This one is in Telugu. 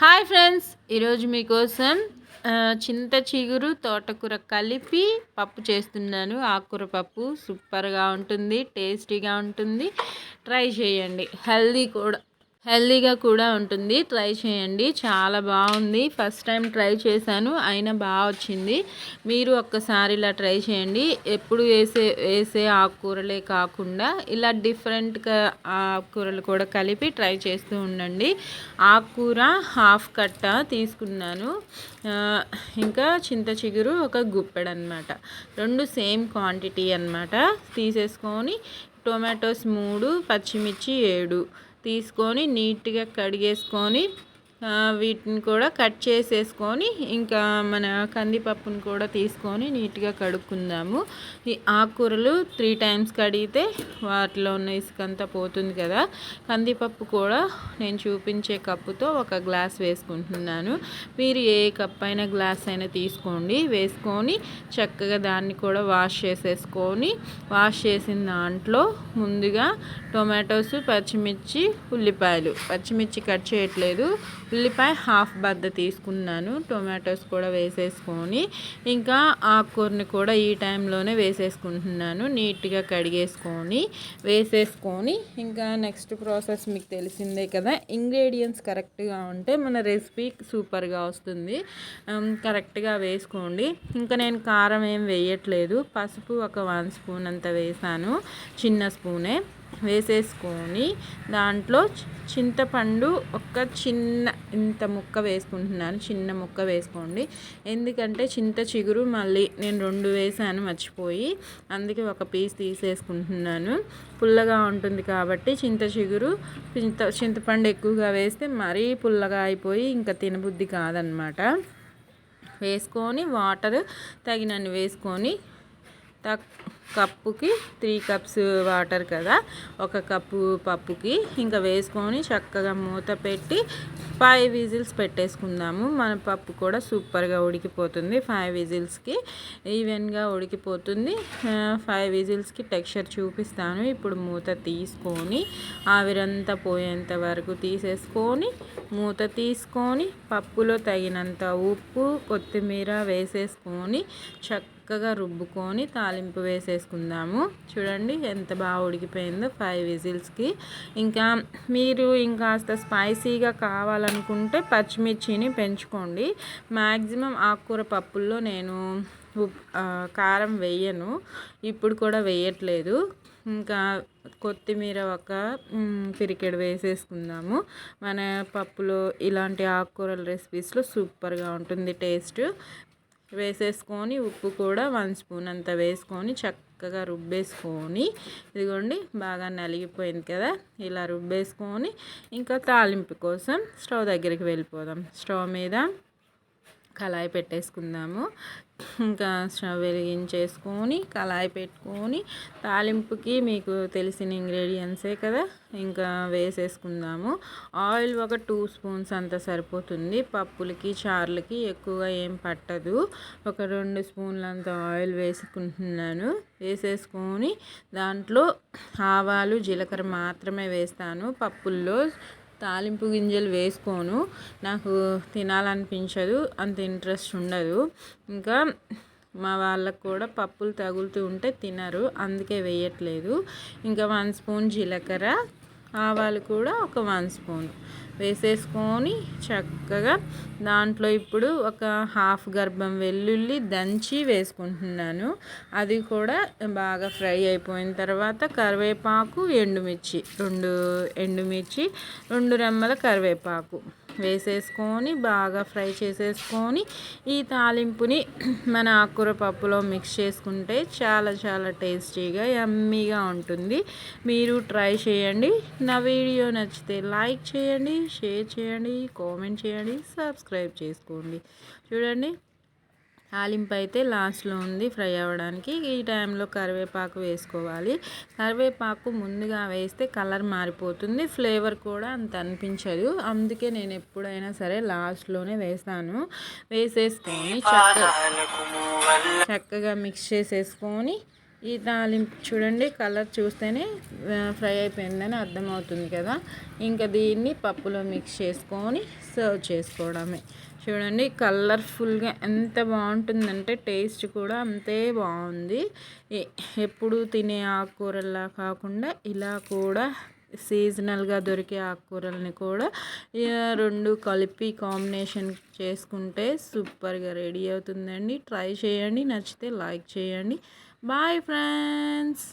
హాయ్ ఫ్రెండ్స్, ఈరోజు మీకోసం చింత చిగురు తోటకూర కలిపి పప్పు చేస్తున్నాను. ఆకుకూర పప్పు సూపర్గా ఉంటుంది, టేస్టీగా ఉంటుంది. ట్రై చేయండి. హెల్దీగా కూడా ఉంటుంది. ట్రై చేయండి, చాలా బాగుంది. ఫస్ట్ టైం ట్రై చేశాను, అయినా బాగా వచ్చింది. మీరు ఒక్కసారి ఇలా ట్రై చేయండి. ఎప్పుడు వేసే ఆకుకూరలే కాకుండా ఇలా డిఫరెంట్గా ఆకుకూరలు కూడా కలిపి ట్రై చేస్తూ ఉండండి. ఆకుకూర హాఫ్ కట్ట తీసుకున్నాను, ఇంకా చింత చిగురు ఒక గుప్పెడు అనమాట. రెండు సేమ్ క్వాంటిటీ అనమాట. తీసేసుకొని టొమాటోస్ 3, పచ్చిమిర్చి 7 తీసుకొని నీట్గా కడిగేసుకొని వీటిని కూడా కట్ చేసేసుకొని ఇంకా మన కందిపప్పును కూడా తీసుకొని నీట్గా కడుక్కుందాము. ఈ ఆకుకూరలు 3 టైమ్స్ కడిగితే వాటిలో ఉన్న ఇసుకంతా పోతుంది కదా. కందిపప్పు కూడా నేను చూపించే కప్పుతో 1 గ్లాస్ వేసుకుంటున్నాను. మీరు ఏ కప్ అయినా గ్లాస్ అయినా తీసుకోండి. వేసుకొని చక్కగా దాన్ని కూడా వాష్ చేసేసుకొని, వాష్ చేసిన దాంట్లో ముందుగా టొమాటోస్, పచ్చిమిర్చి, ఉల్లిపాయలు, పచ్చిమిర్చి కట్ చేయట్లేదు, ఉల్లిపాయ హాఫ్ బద్ద తీసుకున్నాను. టొమాటోస్ కూడా వేసేసుకొని ఇంకా ఆకుకూరని కూడా ఈ టైంలోనే వేసేసుకుంటున్నాను. నీట్గా కడిగేసుకొని వేసేసుకొని ఇంకా నెక్స్ట్ ప్రాసెస్ మీకు తెలిసిందే కదా. ఇంగ్రీడియంట్స్ కరెక్ట్గా ఉంటే మన రెసిపీ సూపర్గా వస్తుంది. కరెక్ట్గా వేసుకోండి. ఇంకా నేను కారం ఏం వేయట్లేదు. పసుపు ఒక 1 స్పూన్ అంత వేసాను, చిన్న స్పూనే. వేసేసుకొని దాంట్లో చింతపండు ఒక ఇంత ముక్క వేసుకుంటున్నాను. చిన్న ముక్క వేసుకోండి, ఎందుకంటే చింత చిగురు మళ్ళీ నేను 2 వేసాను మర్చిపోయి, అందుకే 1 పీస్ తీసేసుకుంటున్నాను. పుల్లగా ఉంటుంది కాబట్టి చింతపండు ఎక్కువగా వేస్తే మరీ పుల్లగా అయిపోయి ఇంకా తినబుద్ధి కాదనమాట. వేసుకొని వాటర్ తగినన్ని వేసుకొని కప్పుకి 3 కప్స్ వాటర్ కదా, 1 కప్పు పప్పుకి ఇంకా వేసుకొని చక్కగా మూత పెట్టి 5 విజిల్స్ పెట్టేసుకుందాము. మన పప్పు కూడా సూపర్గా ఉడికిపోతుంది. 5 విజిల్స్కి ఈవెన్గా ఉడికిపోతుంది. 5 విజిల్స్కి టెక్స్చర్ చూపిస్తాను. ఇప్పుడు మూత తీసుకొని ఆవిరంతా పోయేంత వరకు తీసేసుకొని మూత తీసుకొని పప్పులో తగినంత ఉప్పు, కొత్తిమీర వేసేసుకొని చక్కగా రుబ్బుకొని తాలింపు వేసేసుకుందాము. చూడండి ఎంత బాగా ఉడికిపోయిందో 5 విజిల్స్కి. ఇంకా మీరు ఇంకాస్త స్పైసీగా కావాలనుకుంటే పచ్చిమిర్చిని పెంచుకోండి. మ్యాక్సిమం ఆకుకూర పప్పుల్లో నేను కారం వేయను, ఇప్పుడు కూడా వేయట్లేదు. ఇంకా కొత్తిమీర 1 పిరికెడు వేసేసుకుందాము. మన పప్పులో ఇలాంటి ఆకుకూరల రెసిపీస్లో సూపర్గా ఉంటుంది టేస్ట్. వేసేసుకొని ఉప్పు కూడా 1 స్పూన్ అంత వేసుకొని చక్కగా రుబ్బేసుకొని, ఇదిగోండి బాగా నలిగిపోయింది కదా, ఇలా రుబ్బేసుకొని ఇంకా తాలింపు కోసం స్టవ్ దగ్గరికి వెళ్ళిపోదాం. స్టవ్ మీద కళాయి పెట్టేసుకుందాము. ఇంకా స్టవ్ వెలిగించేసుకొని కళాయి పెట్టుకొని తాలింపుకి మీకు తెలిసిన ఇంగ్రీడియంట్సే కదా, ఇంకా వేసేసుకుందాము. ఆయిల్ 2 స్పూన్స్ అంత సరిపోతుంది. పప్పులకి చారులకి ఎక్కువగా ఏం పట్టదు. 2 స్పూన్లంత ఆయిల్ వేసుకుంటున్నాను. వేసేసుకొని దాంట్లో ఆవాలు, జీలకర్ర మాత్రమే వేస్తాను. పప్పుల్లో తాలింపు గింజలు వేసుకోను, నాకు తినాలనిపించదు, అంత ఇంట్రెస్ట్ ఉండదు. ఇంకా మా వాళ్ళకు కూడా పప్పులు తగులుతూ ఉంటే తినరు, అందుకే వేయట్లేదు. ఇంకా 1 స్పూన్ జీలకర్ర, ఆవాలు కూడా ఒక 1 స్పూన్ వేసేసుకొని చక్కగా దాంట్లో ఇప్పుడు 1/2 గర్భం వెల్లుల్లి దంచి వేసుకుంటున్నాను. అది కూడా బాగా ఫ్రై అయిపోయిన తర్వాత కరివేపాకు, ఎండుమిర్చి 2 ఎండుమిర్చి, 2 రెమ్మల కరివేపాకు వేసేసుకొని బాగా ఫ్రై చేసేసుకొని ఈ తాలింపుని మన ఆకుకూర పప్పులో మిక్స్ చేసుకుంటే చాలా చాలా టేస్టీగా యమ్మీగా ఉంటుంది. మీరు ట్రై చేయండి. నా వీడియో నచ్చితే లైక్ చేయండి, షేర్ చేయండి, కామెంట్ చేయండి, సబ్స్క్రైబ్ చేసుకోండి. చూడండి తాలింపు అయితే లాస్ట్లో ఉంది ఫ్రై అవ్వడానికి. ఈ టైంలో కరివేపాకు వేసుకోవాలి. కరివేపాకు ముందుగా వేస్తే కలర్ మారిపోతుంది, ఫ్లేవర్ కూడా అంత అనిపించదు. అందుకే నేను ఎప్పుడైనా సరే లాస్ట్లోనే వేస్తాను. వేసేసుకొని చక్కగా మిక్స్ చేసేసుకొని ఈ తాలింపు చూడండి, కలర్ చూస్తేనే ఫ్రై అయిపోయిందని అర్థమవుతుంది కదా. ఇంకా దీన్ని పప్పులో మిక్స్ చేసుకొని సర్వ్ చేసుకోవడమే. చూడండి కలర్ఫుల్గా ఎంత బాగుంటుందంటే టేస్ట్ కూడా అంతే బాగుంది. ఎప్పుడు తినే ఆకుకూరల్లా కాకుండా ఇలా కూడా సీజనల్గా దొరికే ఆకుకూరల్ని కూడా రెండు కలిపి కాంబినేషన్ చేసుకుంటే సూపర్గా రెడీ అవుతుందండి. ట్రై చేయండి, నచ్చితే లైక్ చేయండి. Bye friends.